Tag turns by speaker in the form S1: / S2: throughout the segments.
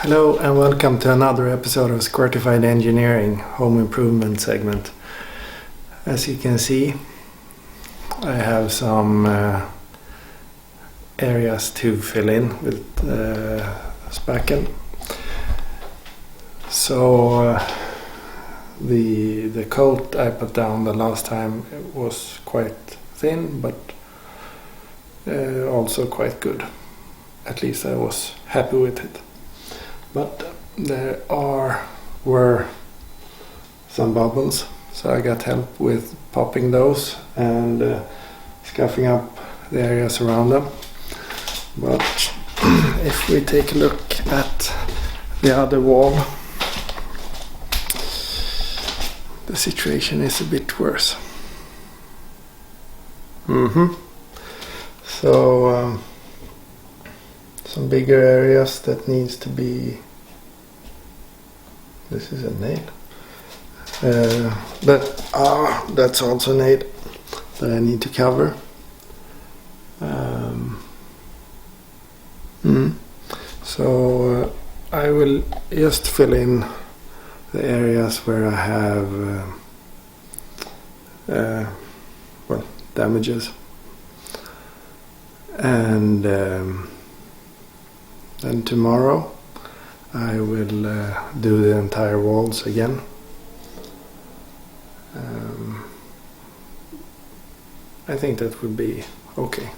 S1: Hello and welcome to another episode of Squirtified Engineering home improvement segment. As you can see, I have some areas to fill in with spackle. So the coat I put down the last time was quite thin, but also quite good. At least I was happy with it. But there were some bubbles, so I got help with popping those and scuffing up the areas around them. But if we take a look at the other wall, the situation is a bit worse. So some bigger areas that needs to be. This is a nail. That's also a nail that I need to cover. So I will just fill in the areas where I have damages, and then tomorrow I will do the entire walls again. I think that would be okay.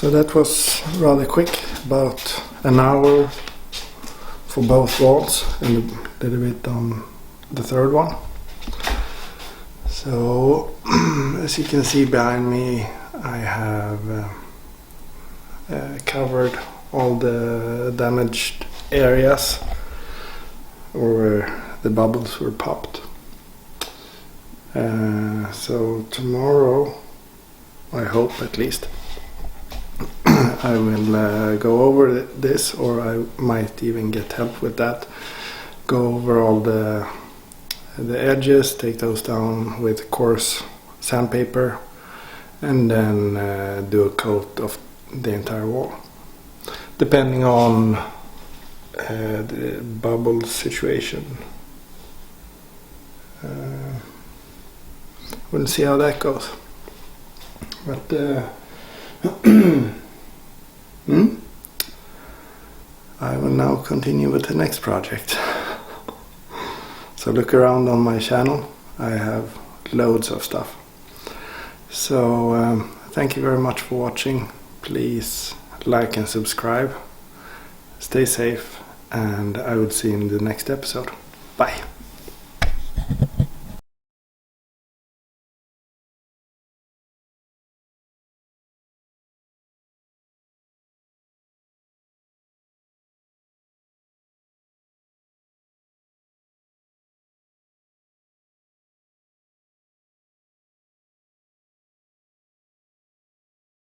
S1: So that was rather quick, about an hour for both walls and a little bit on the third one. So as you can see behind me, I have covered all the damaged areas where the bubbles were popped. So tomorrow, I hope at least, I will go over this, or I might even get help with that. Go over all the edges, take those down with coarse sandpaper, and then do a coat of the entire wall, depending on the bubble situation. We'll see how that goes. But I will now continue with the next project. So look around on my channel. I have loads of stuff. So thank you very much for watching. Please like and subscribe. Stay safe, and I will see you in the next episode. Bye.